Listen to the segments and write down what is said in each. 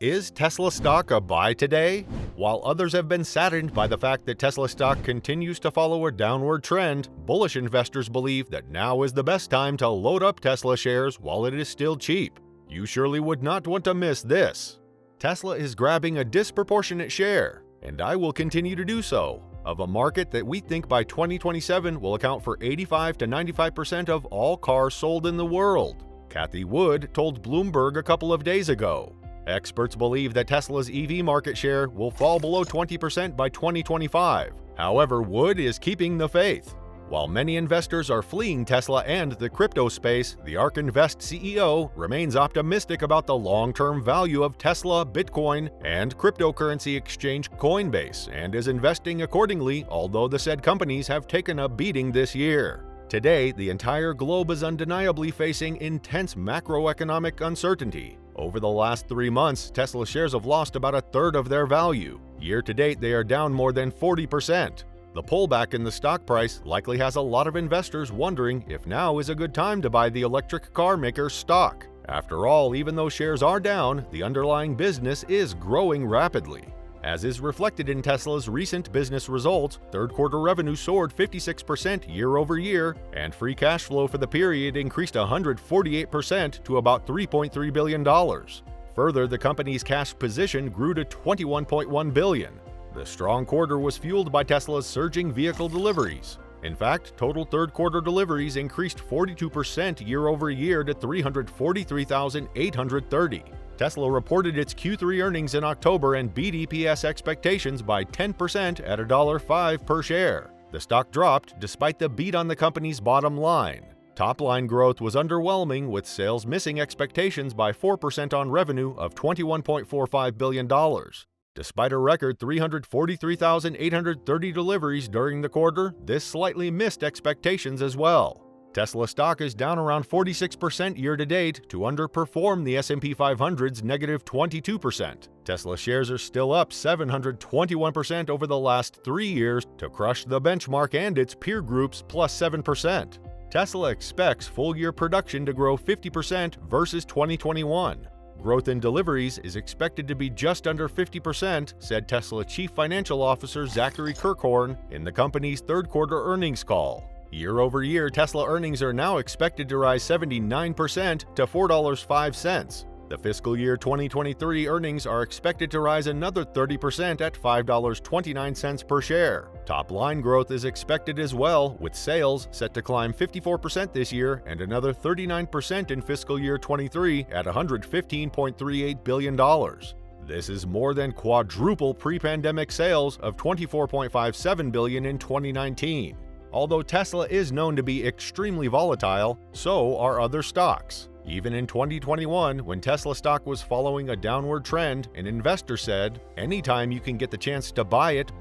Is Tesla stock a buy today? While others have been saddened by the fact that Tesla stock continues to follow a downward trend, bullish investors believe that now is the best time to load up Tesla shares while it is still cheap. You surely would not want to miss this. Tesla is grabbing a disproportionate share, and I will continue to do so, of a market that we think by 2027 will account for 85 to 95% of all cars sold in the world, Cathie Wood told Bloomberg a couple of days ago. Experts believe that Tesla's EV market share will fall below 20% by 2025. However, Wood is keeping the faith. While many investors are fleeing Tesla and the crypto space, the ARK Invest CEO remains optimistic about the long-term value of Tesla, Bitcoin, and cryptocurrency exchange Coinbase, and is investing accordingly, although the said companies have taken a beating this year. Today, the entire globe is undeniably facing intense macroeconomic uncertainty. Over the last 3 months, Tesla shares have lost about a third of their value. Year to date, they are down more than 40%. The pullback in the stock price likely has a lot of investors wondering if now is a good time to buy the electric car maker's stock. After all, even though shares are down, the underlying business is growing rapidly. As is reflected in Tesla's recent business results, third-quarter revenue soared 56% year-over-year, and free cash flow for the period increased 148% to about $3.3 billion. Further, the company's cash position grew to $21.1 billion. The strong quarter was fueled by Tesla's surging vehicle deliveries. In fact, total third-quarter deliveries increased 42% year-over-year to 343,830. Tesla reported its Q3 earnings in October and beat EPS expectations by 10% at $1.05 per share. The stock dropped despite the beat on the company's bottom line. Top-line growth was underwhelming, with sales missing expectations by 4% on revenue of $21.45 billion. Despite a record 343,830 deliveries during the quarter, this slightly missed expectations as well. Tesla stock is down around 46% year-to-date to underperform the S&P 500's negative 22%. Tesla shares are still up 721% over the last 3 years to crush the benchmark and its peer groups plus 7%. Tesla expects full-year production to grow 50% versus 2021. Growth in deliveries is expected to be just under 50%, said Tesla Chief Financial Officer Zachary Kirkhorn in the company's third-quarter earnings call. Year-over-year, Tesla earnings are now expected to rise 79% to $4.05. The fiscal year 2023 earnings are expected to rise another 30% at $5.29 per share. Top-line growth is expected as well, with sales set to climb 54% this year and another 39% in fiscal year 23 at $115.38 billion. This is more than quadruple pre-pandemic sales of $24.57 billion in 2019. Although Tesla is known to be extremely volatile, so are other stocks. Even in 2021, when Tesla stock was following a downward trend, an investor said, "Anytime you can get the chance to buy it,"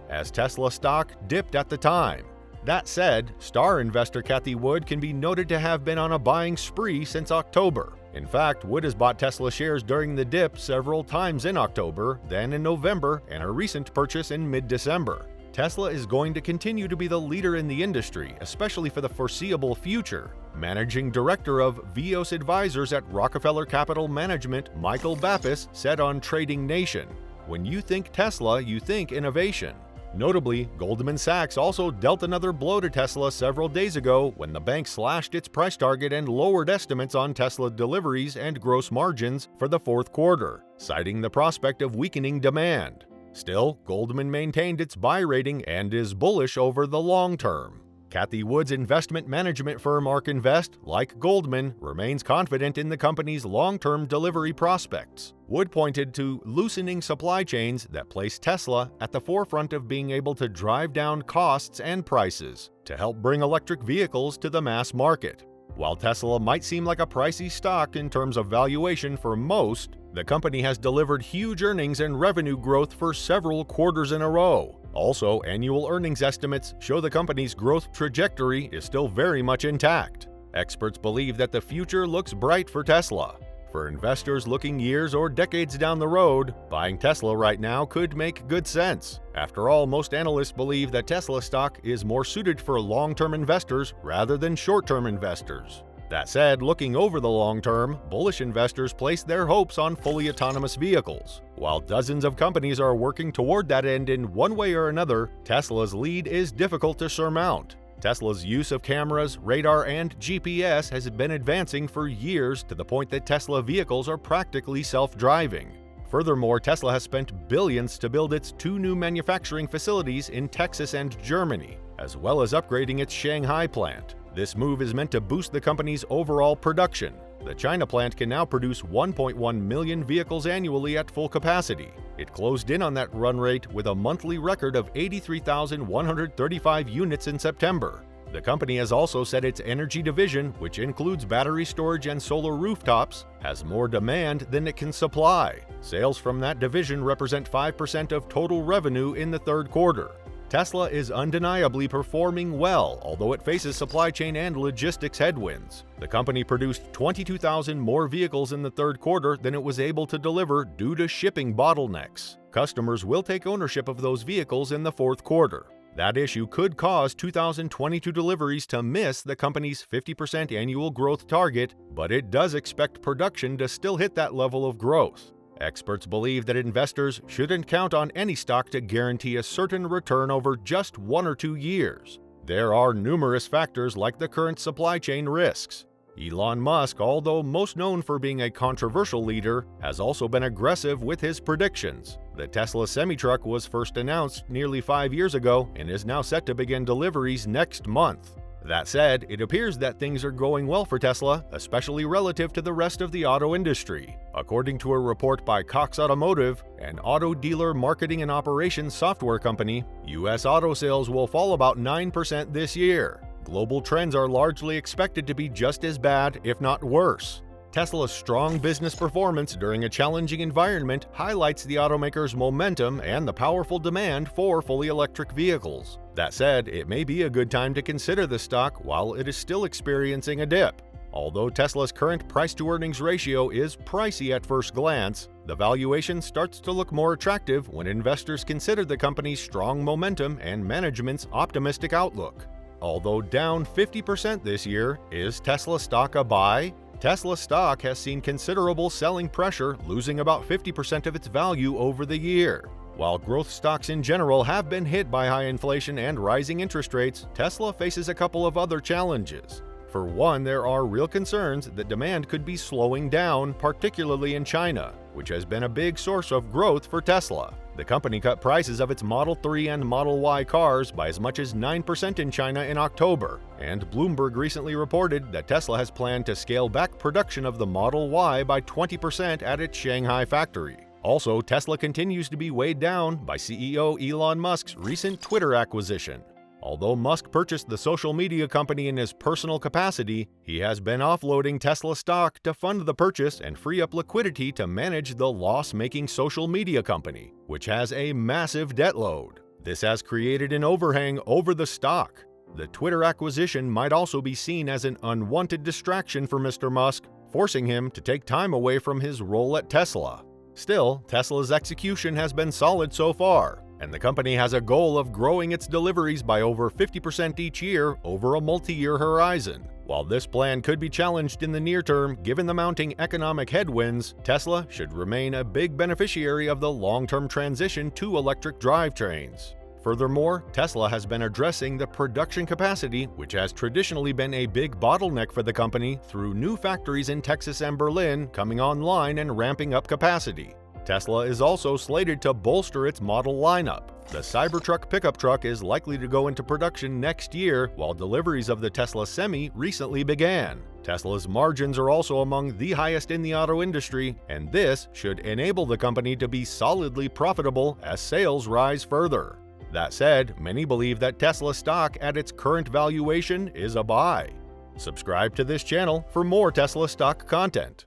as Tesla stock dipped at the time. That said, star investor Cathie Wood can be noted to have been on a buying spree since October. In fact, Wood has bought Tesla shares during the dip several times in October, then in November, and a recent purchase in mid-December. Tesla is going to continue to be the leader in the industry, especially for the foreseeable future. Managing Director of Vios Advisors at Rockefeller Capital Management, Michael Bappas, said on Trading Nation, "When you think Tesla, you think innovation." Notably, Goldman Sachs also dealt another blow to Tesla several days ago when the bank slashed its price target and lowered estimates on Tesla deliveries and gross margins for the fourth quarter, citing the prospect of weakening demand. Still, Goldman maintained its buy rating and is bullish over the long term. Cathie Wood's investment management firm ARK Invest, like Goldman, remains confident in the company's long-term delivery prospects. Wood pointed to loosening supply chains that place Tesla at the forefront of being able to drive down costs and prices to help bring electric vehicles to the mass market. While Tesla might seem like a pricey stock in terms of valuation for most, the company has delivered huge earnings and revenue growth for several quarters in a row. Also, annual earnings estimates show the company's growth trajectory is still very much intact. Experts believe that the future looks bright for Tesla. For investors looking years or decades down the road, buying Tesla right now could make good sense. After all, most analysts believe that Tesla stock is more suited for long-term investors rather than short-term investors. That said, looking over the long term, bullish investors place their hopes on fully autonomous vehicles. While dozens of companies are working toward that end in one way or another, Tesla's lead is difficult to surmount. Tesla's use of cameras, radar, and GPS has been advancing for years to the point that Tesla vehicles are practically self-driving. Furthermore, Tesla has spent billions to build its 2 new manufacturing facilities in Texas and Germany, as well as upgrading its Shanghai plant. This move is meant to boost the company's overall production. The China plant can now produce 1.1 million vehicles annually at full capacity. It closed in on that run rate with a monthly record of 83,135 units in September. The company has also said its energy division, which includes battery storage and solar rooftops, has more demand than it can supply. Sales from that division represent 5% of total revenue in the third quarter. Tesla is undeniably performing well, although it faces supply chain and logistics headwinds. The company produced 22,000 more vehicles in the third quarter than it was able to deliver due to shipping bottlenecks. Customers will take ownership of those vehicles in the fourth quarter. That issue could cause 2022 deliveries to miss the company's 50% annual growth target, but it does expect production to still hit that level of growth. Experts believe that investors shouldn't count on any stock to guarantee a certain return over just 1 or 2 years. There are numerous factors like the current supply chain risks. Elon Musk, although most known for being a controversial leader, has also been aggressive with his predictions. The Tesla semi-truck was first announced nearly 5 years ago and is now set to begin deliveries next month. That said, it appears that things are going well for Tesla, especially relative to the rest of the auto industry. According to a report by Cox Automotive, an auto dealer marketing and operations software company, U.S. auto sales will fall about 9% this year. Global trends are largely expected to be just as bad, if not worse. Tesla's strong business performance during a challenging environment highlights the automaker's momentum and the powerful demand for fully electric vehicles. That said, it may be a good time to consider the stock while it is still experiencing a dip. Although Tesla's current price-to-earnings ratio is pricey at first glance, the valuation starts to look more attractive when investors consider the company's strong momentum and management's optimistic outlook. Although down 50% this year, is Tesla stock a buy? Tesla stock has seen considerable selling pressure, losing about 50% of its value over the year. While growth stocks in general have been hit by high inflation and rising interest rates, Tesla faces a couple of other challenges. For one, there are real concerns that demand could be slowing down, particularly in China, which has been a big source of growth for Tesla. The company cut prices of its Model 3 and Model Y cars by as much as 9% in China in October, and Bloomberg recently reported that Tesla has planned to scale back production of the Model Y by 20% at its Shanghai factory. Also, Tesla continues to be weighed down by CEO Elon Musk's recent Twitter acquisition. Although Musk purchased the social media company in his personal capacity, he has been offloading Tesla stock to fund the purchase and free up liquidity to manage the loss-making social media company, which has a massive debt load. This has created an overhang over the stock. The Twitter acquisition might also be seen as an unwanted distraction for Mr. Musk, forcing him to take time away from his role at Tesla. Still, Tesla's execution has been solid so far, and the company has a goal of growing its deliveries by over 50% each year over a multi-year horizon. While this plan could be challenged in the near term given the mounting economic headwinds, Tesla should remain a big beneficiary of the long-term transition to electric drivetrains. Furthermore, Tesla has been addressing the production capacity, which has traditionally been a big bottleneck for the company, through new factories in Texas and Berlin coming online and ramping up capacity. Tesla is also slated to bolster its model lineup. The Cybertruck pickup truck is likely to go into production next year, while deliveries of the Tesla Semi recently began. Tesla's margins are also among the highest in the auto industry, and this should enable the company to be solidly profitable as sales rise further. That said, many believe that Tesla stock at its current valuation is a buy. Subscribe to this channel for more Tesla stock content.